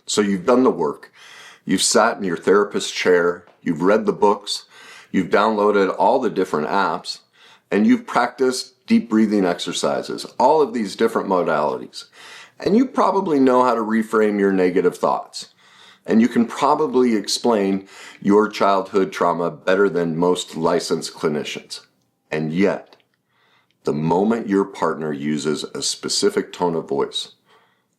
So you've done the work. You've sat in your therapist's chair. You've read the books. You've downloaded all the different apps. And you've practiced deep breathing exercises, all of these different modalities. And you probably know how to reframe your negative thoughts. And you can probably explain your childhood trauma better than most licensed clinicians. And yet, the moment your partner uses a specific tone of voice,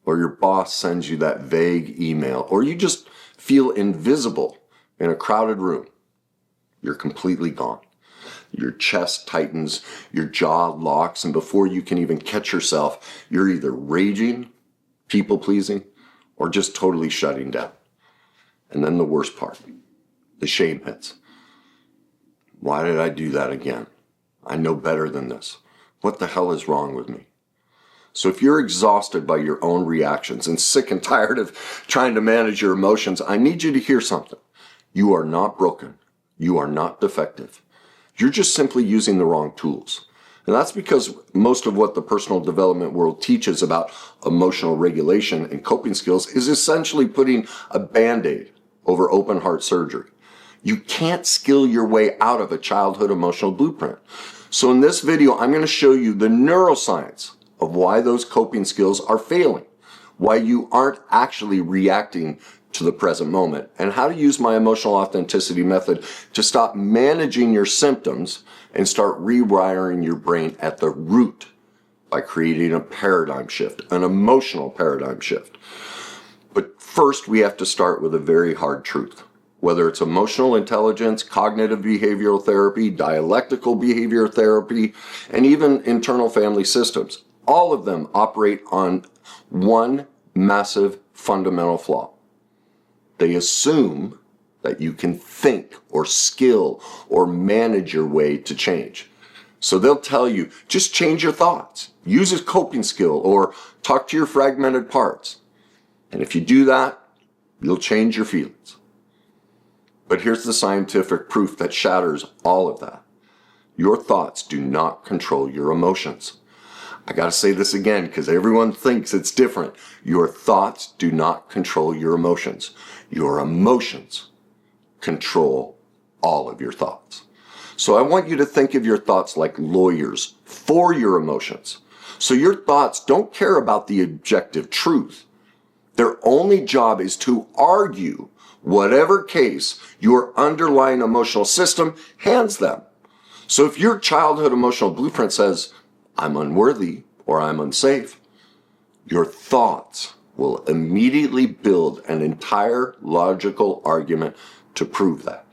or your boss sends you that vague email, or you just feel invisible in a crowded room, you're completely gone. Your chest tightens, your jaw locks, and before you can even catch yourself, you're either raging, people-pleasing, or just totally shutting down. And then the worst part, the shame hits. Why did I do that again? I know better than this. What the hell is wrong with me? So if you're exhausted by your own reactions and sick and tired of trying to manage your emotions, I need you to hear something. You are not broken. You are not defective. You're just simply using the wrong tools. And that's because most of what the personal development world teaches about emotional regulation and coping skills is essentially putting a Band-Aid over open heart surgery. You can't skill your way out of a childhood emotional blueprint. So in this video, I'm going to show you the neuroscience of why those coping skills are failing, why you aren't actually reacting to the present moment, and how to use my emotional authenticity method to stop managing your symptoms and start rewiring your brain at the root by creating a paradigm shift, an emotional paradigm shift. But first, we have to start with a very hard truth. Whether it's emotional intelligence, cognitive behavioral therapy, dialectical behavior therapy, and even internal family systems, all of them operate on one massive fundamental flaw. They assume that you can think or skill or manage your way to change. So they'll tell you, just change your thoughts, use a coping skill, or talk to your fragmented parts. And if you do that, you'll change your feelings. But here's the scientific proof that shatters all of that. Your thoughts do not control your emotions. I gotta say this again because everyone thinks it's different. Your thoughts do not control your emotions. Your emotions control all of your thoughts. So I want you to think of your thoughts like lawyers for your emotions. So your thoughts don't care about the objective truth. Their only job is to argue whatever case your underlying emotional system hands them. So if your childhood emotional blueprint says, I'm unworthy or I'm unsafe, your thoughts will immediately build an entire logical argument to prove that.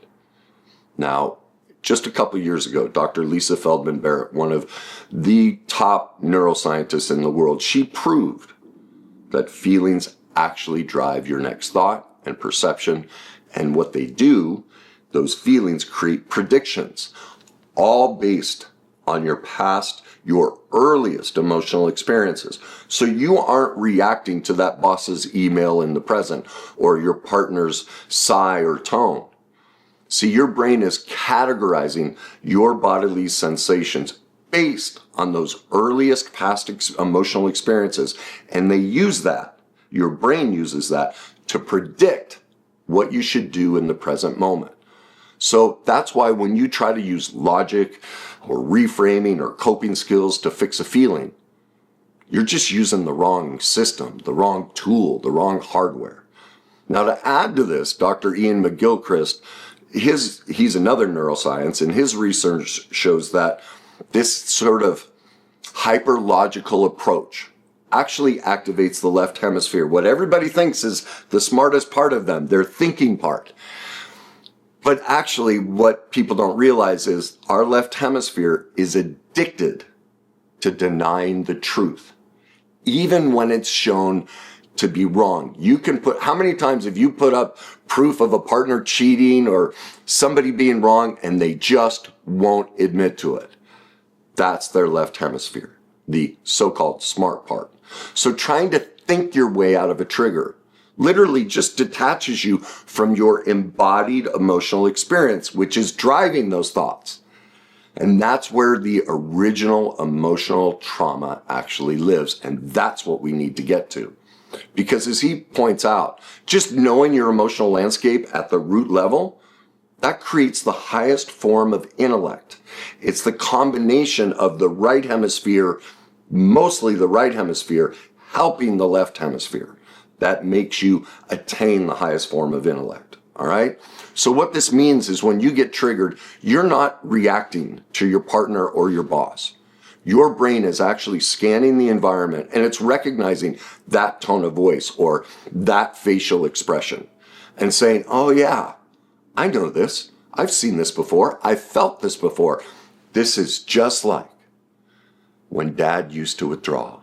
Now, just a couple years ago, Dr. Lisa Feldman Barrett, one of the top neuroscientists in the world, she proved that feelings actually drive your next thought and perception, and what they do, those feelings create predictions, all based on your past, your earliest emotional experiences. So you aren't reacting to that boss's email in the present or your partner's sigh or tone. See, your brain is categorizing your bodily sensations based on those earliest past emotional experiences, and they use that, your brain uses that to predict what you should do in the present moment. So that's why when you try to use logic or reframing or coping skills to fix a feeling, you're just using the wrong system, the wrong tool, the wrong hardware. Now to add to this, Dr. Iain McGilchrist, he's another neuroscience, and his research shows that this sort of hyper-logical approach actually activates the left hemisphere, what everybody thinks is the smartest part of them, their thinking part. But actually, what people don't realize is our left hemisphere is addicted to denying the truth, even when it's shown to be wrong. You can put, how many times have you put up proof of a partner cheating or somebody being wrong and they just won't admit to it? That's their left hemisphere, the so-called smart part. So trying to think your way out of a trigger literally just detaches you from your embodied emotional experience, which is driving those thoughts. And that's where the original emotional trauma actually lives. And that's what we need to get to. Because as he points out, just knowing your emotional landscape at the root level, that creates the highest form of intellect. It's the combination of the right hemisphere, mostly the right hemisphere, helping the left hemisphere. That makes you attain the highest form of intellect. All right? So what this means is when you get triggered, you're not reacting to your partner or your boss. Your brain is actually scanning the environment and it's recognizing that tone of voice or that facial expression and saying, oh yeah, I know this. I've seen this before. I've felt this before. This is just like when Dad used to withdraw.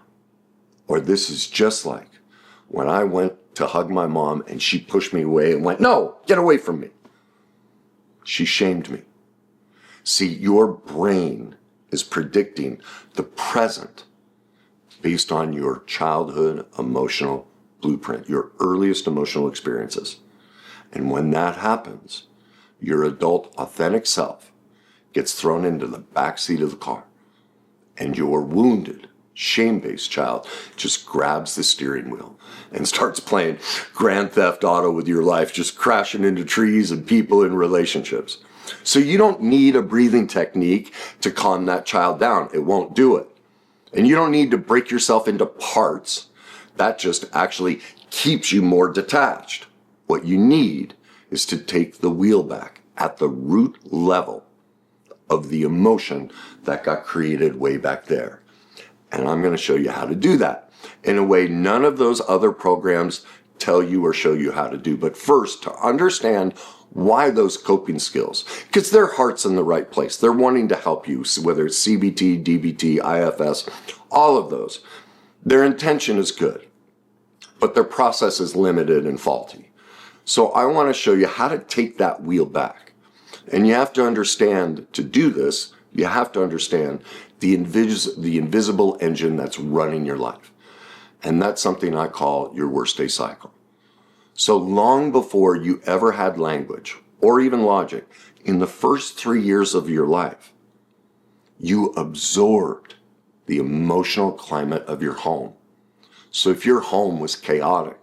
Or this is just like when I went to hug my mom and she pushed me away and went, no, get away from me. She shamed me. See, your brain is predicting the present based on your childhood emotional blueprint, your earliest emotional experiences. And when that happens, your adult authentic self gets thrown into the backseat of the car and your wounded, shame-based child just grabs the steering wheel and starts playing Grand Theft Auto with your life, just crashing into trees and people and relationships. So you don't need a breathing technique to calm that child down. It won't do it. And you don't need to break yourself into parts. That just actually keeps you more detached. What you need is to take the wheel back at the root level of the emotion that got created way back there. And I'm going to show you how to do that in a way none of those other programs tell you or show you how to do. But first, to understand why those coping skills, because their heart's in the right place. They're wanting to help you, whether it's CBT, DBT, IFS, all of those. Their intention is good, but their process is limited and faulty. So I want to show you how to take that wheel back. And you have to understand, to do this, you have to understand the invisible engine that's running your life. And that's something I call your worst day cycle. So long before you ever had language or even logic, in the first 3 years of your life, you absorbed the emotional climate of your home. So if your home was chaotic,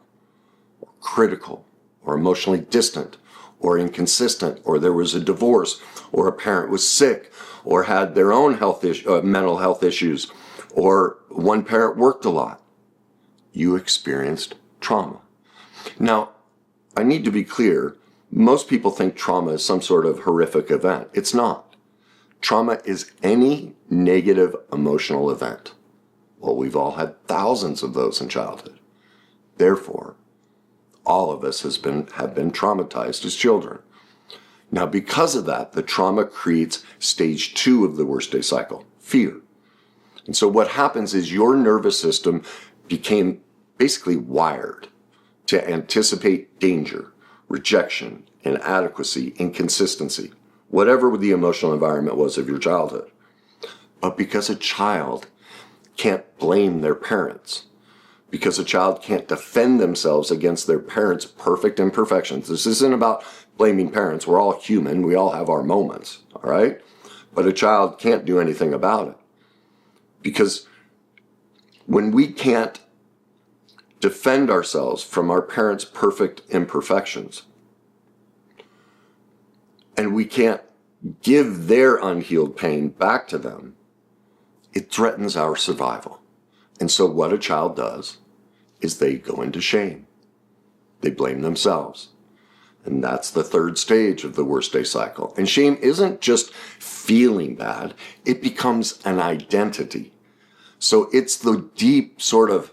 or critical, or emotionally distant, or inconsistent, or there was a divorce, or a parent was sick, or had their own mental health issues, or one parent worked a lot, you experienced trauma. Now, I need to be clear, most people think trauma is some sort of horrific event. It's not. Trauma is any negative emotional event. Well, we've all had thousands of those in childhood. Therefore, all of us have been traumatized as children. Now, because of that, the trauma creates stage 2 of the worst day cycle, fear. And so what happens is your nervous system became basically wired to anticipate danger, rejection, inadequacy, inconsistency, whatever the emotional environment was of your childhood. But because a child can't blame their parents, because a child can't defend themselves against their parents' perfect imperfections. This isn't about blaming parents. We're all human. We all have our moments, all right? But a child can't do anything about it. Because when we can't defend ourselves from our parents' perfect imperfections, and we can't give their unhealed pain back to them, it threatens our survival. And so what a child does is they go into shame. They blame themselves. And that's the 3rd stage of the worst day cycle. And shame isn't just feeling bad. It becomes an identity. So it's the deep sort of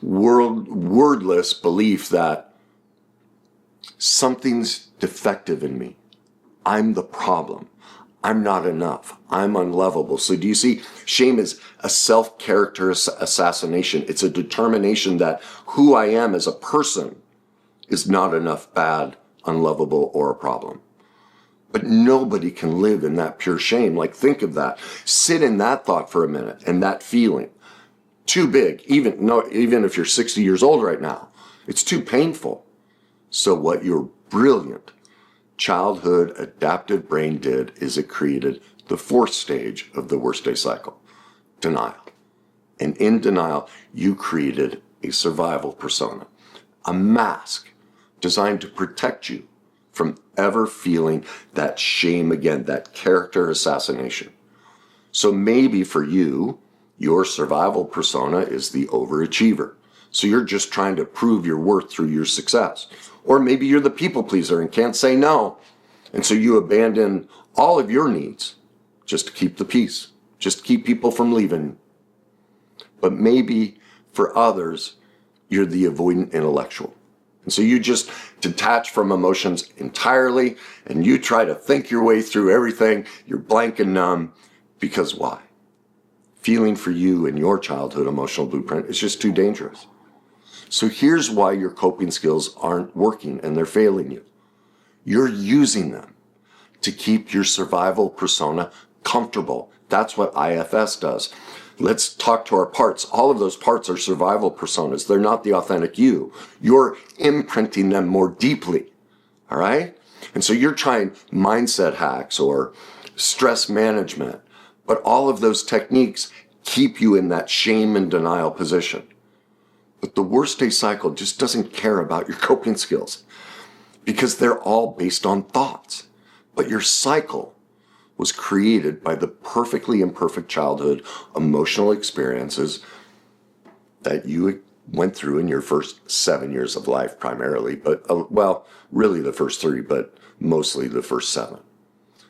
wordless belief that something's defective in me. I'm the problem. I'm not enough. I'm unlovable. So do you see, shame is a self-character assassination. It's a determination that who I am as a person is not enough, bad, unlovable, or a problem. But nobody can live in that pure shame. Like, think of that. Sit in that thought for a minute and that feeling. Too big, even if you're 60 years old right now. It's too painful. So what your brilliant childhood adaptive brain did is it created the 4th stage of the worst day cycle, denial. And in denial, you created a survival persona, a mask designed to protect you from ever feeling that shame again, that character assassination. So maybe for you, your survival persona is the overachiever. So you're just trying to prove your worth through your success. Or maybe you're the people pleaser and can't say no. And so you abandon all of your needs just to keep the peace, just to keep people from leaving. But maybe for others, you're the avoidant intellectual. And so you just detach from emotions entirely and you try to think your way through everything. You're blank and numb. Because why? Feeling for you and your childhood emotional blueprint is just too dangerous. So here's why your coping skills aren't working and they're failing you. You're using them to keep your survival persona comfortable. That's what IFS does. Let's talk to our parts. All of those parts are survival personas. They're not the authentic you. You're imprinting them more deeply. All right? And so you're trying mindset hacks or stress management. But all of those techniques keep you in that shame and denial position. But the worst day cycle just doesn't care about your coping skills because they're all based on thoughts. But your cycle was created by the perfectly imperfect childhood emotional experiences that you went through in your first 7 years of life primarily, but really the first 3, but mostly the first 7.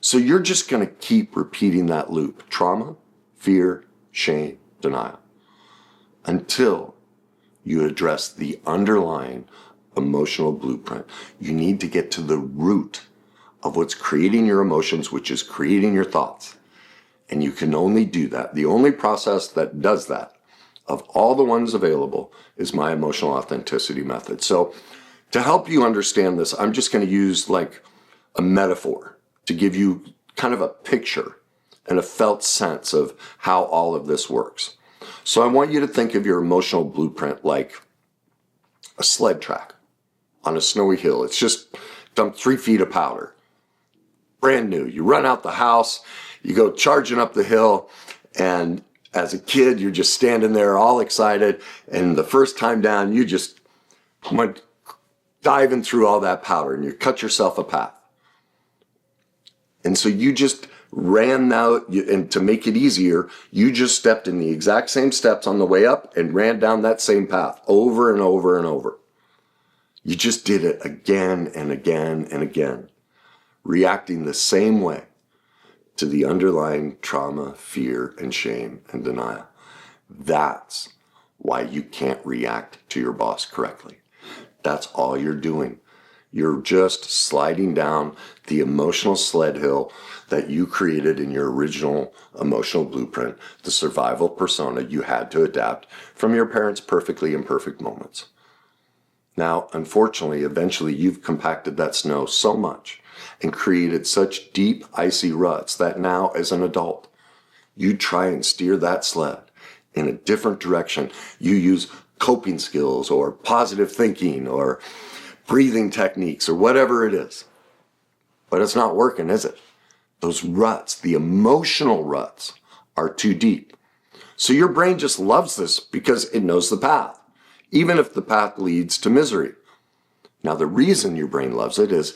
So you're just going to keep repeating that loop, trauma, fear, shame, denial, until you address the underlying emotional blueprint. You need to get to the root of what's creating your emotions, which is creating your thoughts. And you can only do that. The only process that does that, of all the ones available, is my emotional authenticity method. So to help you understand this, I'm just going to use like a metaphor to give you kind of a picture and a felt sense of how all of this works. So I want you to think of your emotional blueprint like a sled track on a snowy hill. It's just dumped 3 feet of powder. Brand new. You run out the house, you go charging up the hill, and as a kid, you're just standing there all excited, and the first time down, you just went diving through all that powder, and you cut yourself a path. And so you just ran out, and to make it easier, you just stepped in the exact same steps on the way up and ran down that same path over and over and over. You just did it again and again and again, reacting the same way to the underlying trauma, fear, and shame and denial. That's why you can't react to your boss correctly. That's all you're doing. You're just sliding down the emotional sled hill that you created in your original emotional blueprint, the survival persona you had to adapt from your parents' perfectly imperfect moments. Now, unfortunately, eventually you've compacted that snow so much and created such deep, icy ruts that now, as an adult, you try and steer that sled in a different direction. You use coping skills or positive thinking or breathing techniques or whatever it is. But it's not working, is it? Those ruts, the emotional ruts, are too deep. So your brain just loves this because it knows the path, even if the path leads to misery. Now, the reason your brain loves it is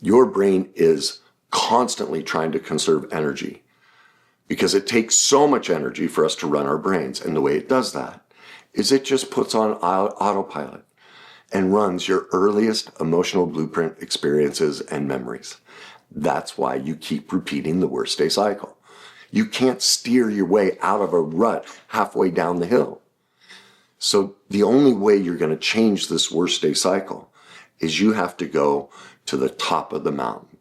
your brain is constantly trying to conserve energy because it takes so much energy for us to run our brains. And the way it does that is it just puts on autopilot and runs your earliest emotional blueprint experiences and memories. That's why you keep repeating the worst day cycle. You can't steer your way out of a rut halfway down the hill. So the only way you're going to change this worst day cycle is you have to go to the top of the mountain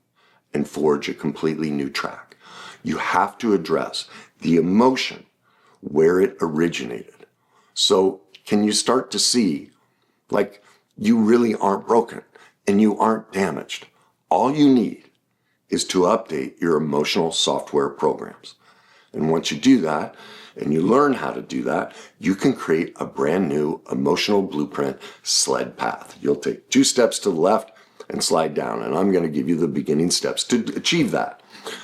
and forge a completely new track. You have to address the emotion where it originated. So can you start to see, like, you really aren't broken and you aren't damaged. All you need is to update your emotional software programs. And once you do that, and you learn how to do that, you can create a brand new emotional blueprint sled path. You'll take 2 steps to the left and slide down, and I'm going to give you the beginning steps to achieve that.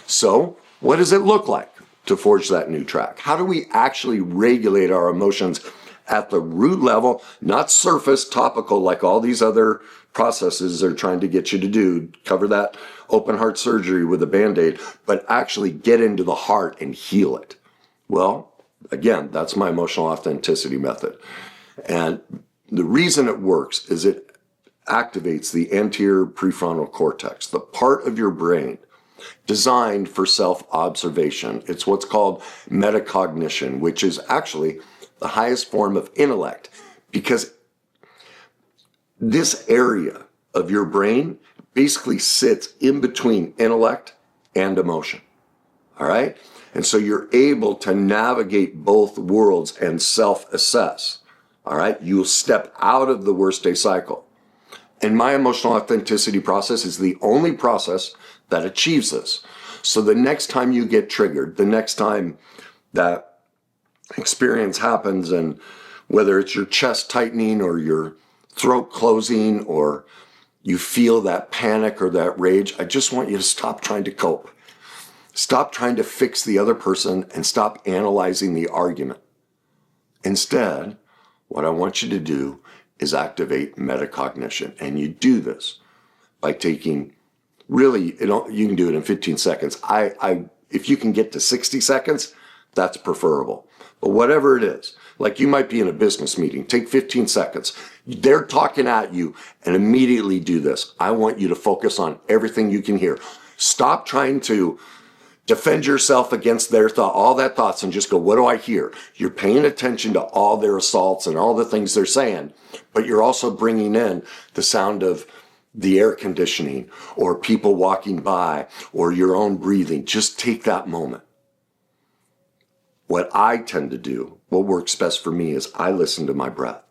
So, what does it look like to forge that new track? How do we actually regulate our emotions at the root level, not surface topical like all these other processes are trying to get you to do, cover that open heart surgery with a Band-Aid, but actually get into the heart and heal it. Well, again, that's my emotional authenticity method. And the reason it works is it activates the anterior prefrontal cortex, the part of your brain designed for self-observation. It's what's called metacognition, which is actually the highest form of intellect, because this area of your brain basically sits in between intellect and emotion. All right? And so you're able to navigate both worlds and self-assess. All right? You'll step out of the worst day cycle. And my emotional authenticity process is the only process that achieves this. So the next time you get triggered, the next time that experience happens, and whether it's your chest tightening or your throat closing or you feel that panic or that rage, I just want you to stop trying to cope. Stop trying to fix the other person and stop analyzing the argument. Instead, what I want you to do is activate metacognition. And you do this by taking, really, you can do it in 15 seconds. If you can get to 60 seconds, that's preferable. But whatever it is, like you might be in a business meeting, take 15 seconds. They're talking at you and immediately do this. I want you to focus on everything you can hear. Stop trying to defend yourself against their thought, all that thoughts, and just go, what do I hear? You're paying attention to all their assaults and all the things they're saying, but you're also bringing in the sound of the air conditioning or people walking by or your own breathing. Just take that moment. What I tend to do, what works best for me, is I listen to my breath.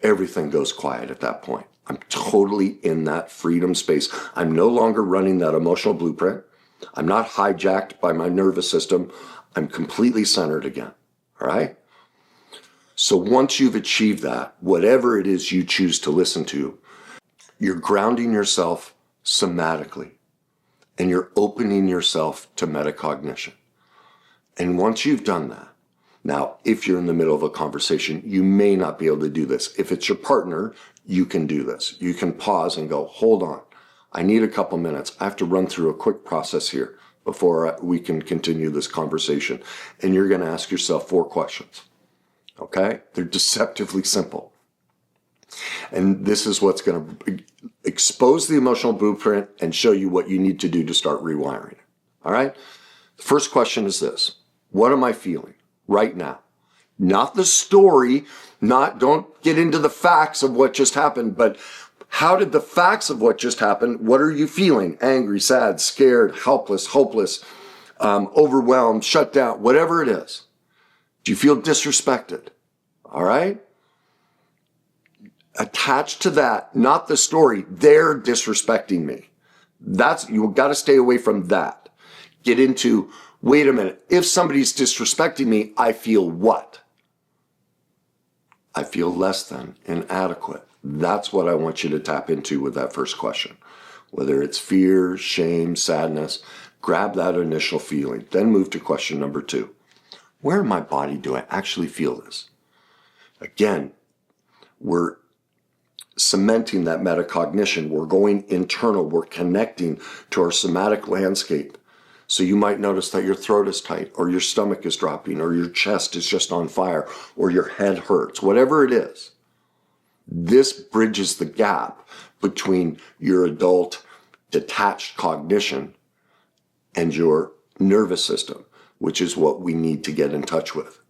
Everything goes quiet at that point. I'm totally in that freedom space. I'm no longer running that emotional blueprint. I'm not hijacked by my nervous system. I'm completely centered again. All right? So once you've achieved that, whatever it is you choose to listen to, you're grounding yourself somatically and you're opening yourself to metacognition. And once you've done that, now, if you're in the middle of a conversation, you may not be able to do this. If it's your partner, you can do this. You can pause and go, hold on. I need a couple minutes. I have to run through a quick process here before we can continue this conversation. And you're going to ask yourself 4 questions. Okay? They're deceptively simple. And this is what's going to expose the emotional blueprint and show you what you need to do to start rewiring. All right? The first question is this. What am I feeling right now? Not the story, don't get into the facts of what just happened, but how did the facts of what just happened, what are you feeling? Angry, sad, scared, helpless, hopeless, overwhelmed, shut down, whatever it is. Do you feel disrespected? All right? Attached to that, not the story, they're disrespecting me. You've got to stay away from that. Get into, wait a minute, if somebody's disrespecting me, I feel what? I feel less than, inadequate. That's what I want you to tap into with that first question. Whether it's fear, shame, sadness, grab that initial feeling. Then move to question number 2. Where in my body do I actually feel this? Again, we're cementing that metacognition. We're going internal. We're connecting to our somatic landscape. So you might notice that your throat is tight, or your stomach is dropping, or your chest is just on fire, or your head hurts, whatever it is. This bridges the gap between your adult detached cognition and your nervous system, which is what we need to get in touch with,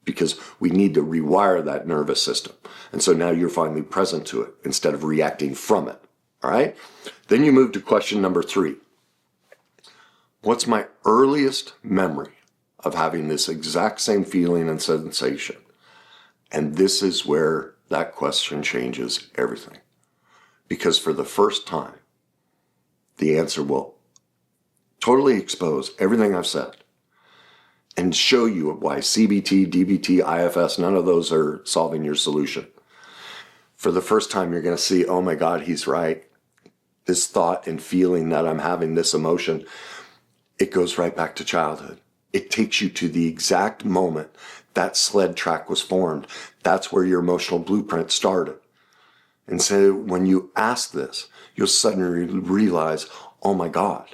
because we need to rewire that nervous system. And so now you're finally present to it instead of reacting from it. All right? Then you move to question number 3. What's my earliest memory of having this exact same feeling and sensation? And this is where that question changes everything. Because for the first time, the answer will totally expose everything I've said and show you why CBT, DBT, IFS, none of those are solving your solution. For the first time, you're going to see, oh my God, he's right. This thought and feeling that I'm having, this emotion, it goes right back to childhood. It takes you to the exact moment that sled track was formed. That's where your emotional blueprint started. And so when you ask this, you'll suddenly realize, oh my God,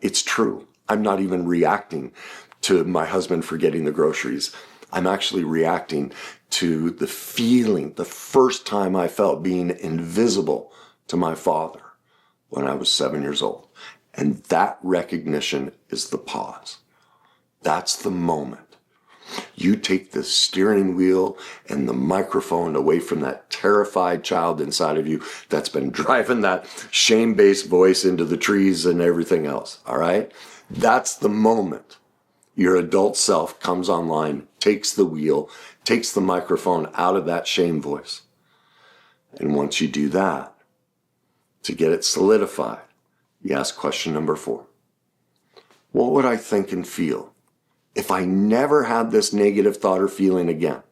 it's true. I'm not even reacting to my husband forgetting the groceries. I'm actually reacting to the feeling, the first time I felt being invisible to my father when I was 7 years old. And that recognition is the pause. That's the moment. You take the steering wheel and the microphone away from that terrified child inside of you that's been driving that shame-based voice into the trees and everything else, all right? That's the moment your adult self comes online, takes the wheel, takes the microphone out of that shame voice. And once you do that, to get it solidified, you ask question number 4. What would I think and feel if I never had this negative thought or feeling again?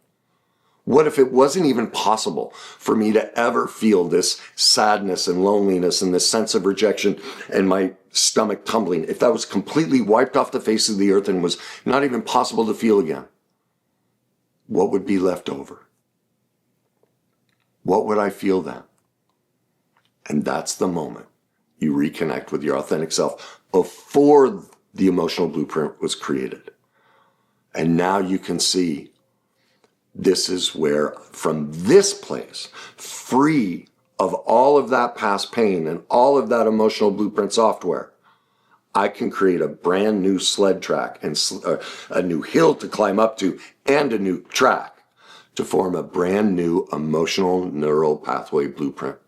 What if it wasn't even possible for me to ever feel this sadness and loneliness and this sense of rejection and my stomach tumbling? If that was completely wiped off the face of the earth and was not even possible to feel again, what would be left over? What would I feel then? And that's the moment you reconnect with your authentic self before the emotional blueprint was created. And now you can see this is where, from this place, free of all of that past pain and all of that emotional blueprint software, I can create a brand new sled track and a new hill to climb up to and a new track to form a brand new emotional neural pathway blueprint.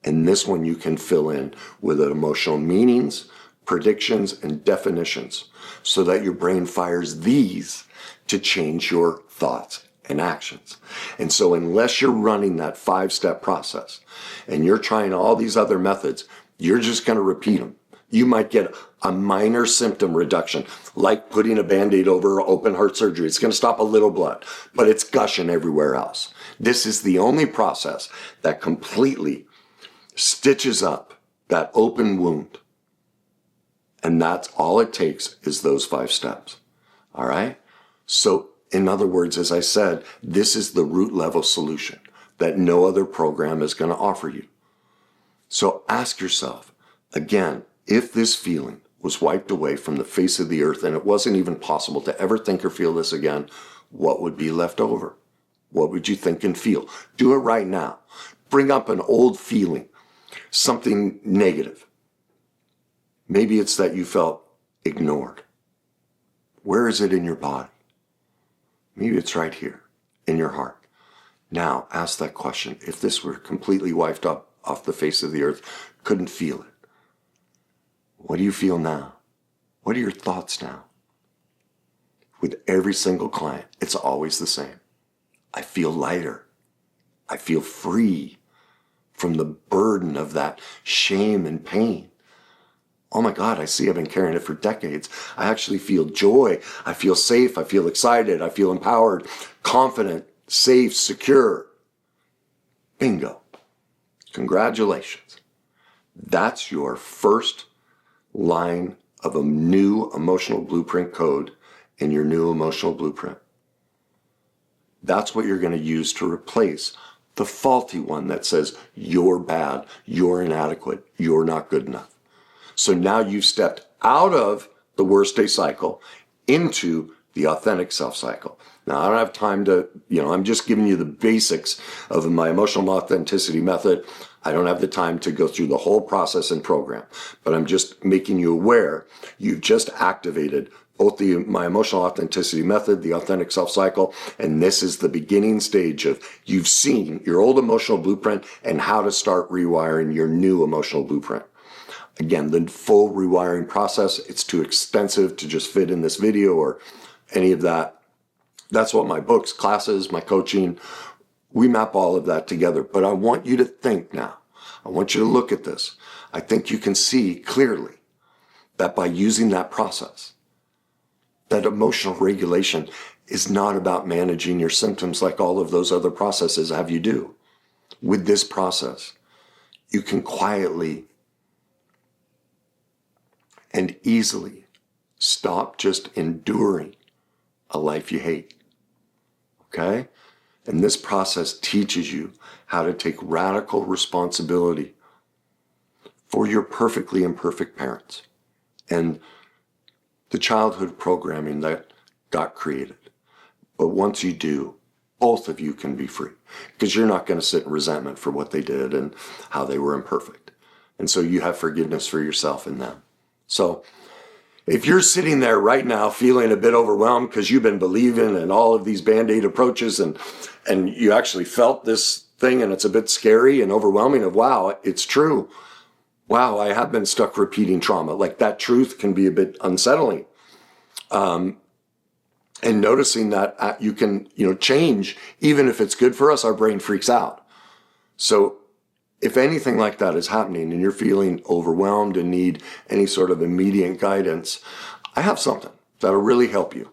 And this one you can fill in with emotional meanings, predictions, and definitions so that your brain fires these to change your thoughts and actions. And so unless you're running that 5-step process and you're trying all these other methods, you're just going to repeat them. You might get a minor symptom reduction, like putting a Band-Aid over open heart surgery. It's going to stop a little blood, but it's gushing everywhere else. This is the only process that completely stitches up that open wound. And that's all it takes is those 5 steps. All right? So in other words, as I said, this is the root level solution that no other program is going to offer you. So ask yourself, again, if this feeling was wiped away from the face of the earth and it wasn't even possible to ever think or feel this again, what would be left over? What would you think and feel? Do it right now. Bring up an old feeling, something negative. Maybe it's that you felt ignored. Where is it in your body? Maybe it's right here in your heart. Now ask that question. If this were completely wiped up off the face of the earth, couldn't feel it, what do you feel now? What are your thoughts now? With every single client, it's always the same. I feel lighter. I feel free from the burden of that shame and pain. Oh my God, I see I've been carrying it for decades. I actually feel joy. I feel safe. I feel excited. I feel empowered, confident, safe, secure. Bingo. Congratulations. That's your first line of a new emotional blueprint code in your new emotional blueprint. That's what you're going to use to replace the faulty one that says you're bad, you're inadequate, you're not good enough. So now you've stepped out of the worst day cycle into the authentic self cycle. Now, I don't have time to, I'm just giving you the basics of my emotional authenticity method. I don't have the time to go through the whole process and program, but I'm just making you aware you've just activated both my emotional authenticity method, the authentic self cycle, and this is the beginning stage of you've seen your old emotional blueprint and how to start rewiring your new emotional blueprint. Again, the full rewiring process, it's too extensive to just fit in this video or any of that. That's what my books, classes, my coaching, we map all of that together. But I want you to think now. I want you to look at this. I think you can see clearly that by using that process, that emotional regulation is not about managing your symptoms like all of those other processes have you do. With this process, you can quietly and easily stop just enduring a life you hate. okay? And this process teaches you how to take radical responsibility for your perfectly imperfect parents and the childhood programming that got created. But once you do, both of you can be free, because you're not going to sit in resentment for what they did and how they were imperfect. And so you have forgiveness for yourself and them. So if you're sitting there right now feeling a bit overwhelmed because you've been believing in all of these Band-Aid approaches and you actually felt this thing and it's a bit scary and overwhelming of, wow, it's true. Wow, I have been stuck repeating trauma. Like, that truth can be a bit unsettling. And noticing that you can, change, even if it's good for us, our brain freaks out. So if anything like that is happening and you're feeling overwhelmed and need any sort of immediate guidance, I have something that'll really help you.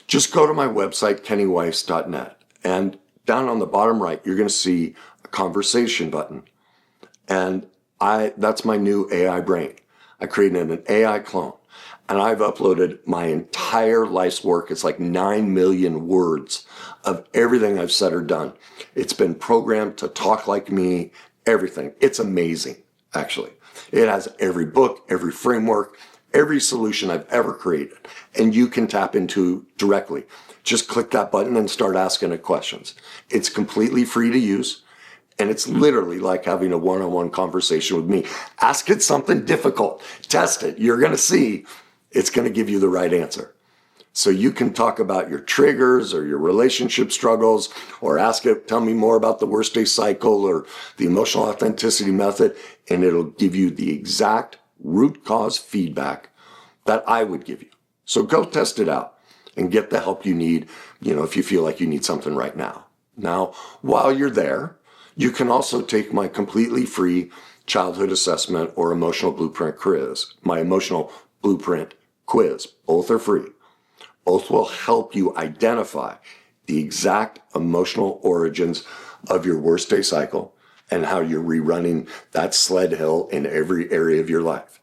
Just go to my website, kennyweiss.net, and down on the bottom right, you're going to see a conversation button. And that's my new AI brain. I created an AI clone, and I've uploaded my entire life's work. It's like 9 million words of everything I've said or done. It's been programmed to talk like me, everything. It's amazing, actually. It has every book, every framework, every solution I've ever created, and you can tap into directly. Just click that button and start asking it questions. It's completely free to use. And it's literally like having a one-on-one conversation with me. Ask it something difficult. Test it. You're going to see it's going to give you the right answer. So you can talk about your triggers or your relationship struggles, or ask it, tell me more about the worst day cycle or the emotional authenticity method, and it'll give you the exact root cause feedback that I would give you. So go test it out and get the help you need, if you feel like you need something right now. Now, while you're there, you can also take my completely free childhood assessment or emotional blueprint quiz, my emotional blueprint quiz. Both are free. Both will help you identify the exact emotional origins of your worst day cycle and how you're rerunning that sled hill in every area of your life.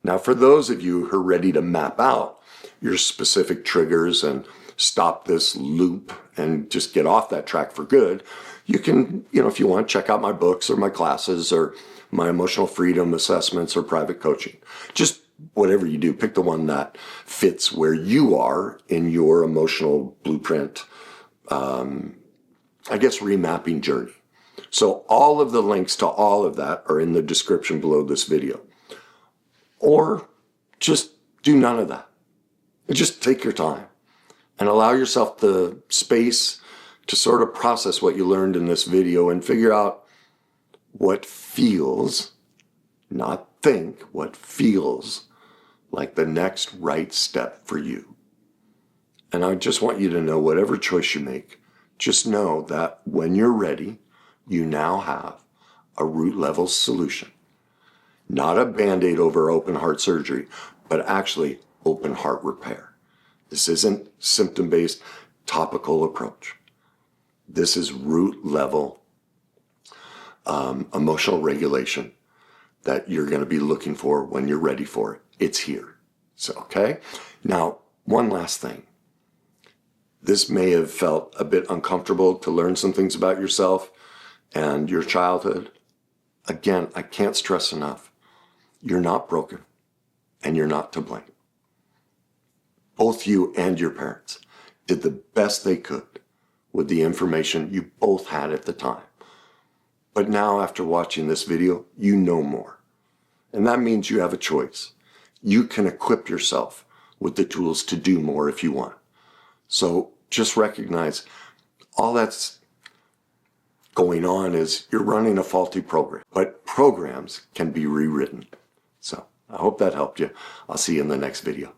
Now, for those of you who are ready to map out your specific triggers and stop this loop and just get off that track for good, you can, if you want, check out my books or my classes or my emotional freedom assessments or private coaching. Just whatever you do, pick the one that fits where you are in your emotional blueprint, remapping journey. So all of the links to all of that are in the description below this video. Or just do none of that. Just take your time and allow yourself the space to sort of process what you learned in this video and figure out what feels, not think, what feels like the next right step for you. And I just want you to know, whatever choice you make, just know that when you're ready, you now have a root level solution. Not a Band-Aid over open heart surgery, but actually open heart repair. This isn't symptom-based topical approach. This is root level emotional regulation that you're going to be looking for when you're ready for it. It's here. So, okay. Now, one last thing. This may have felt a bit uncomfortable to learn some things about yourself and your childhood. Again, I can't stress enough. You're not broken and you're not to blame. Both you and your parents did the best they could with the information you both had at the time. But now, after watching this video, you know more. And that means you have a choice. You can equip yourself with the tools to do more if you want. So just recognize all that's going on is you're running a faulty program. But programs can be rewritten. So I hope that helped you. I'll see you in the next video.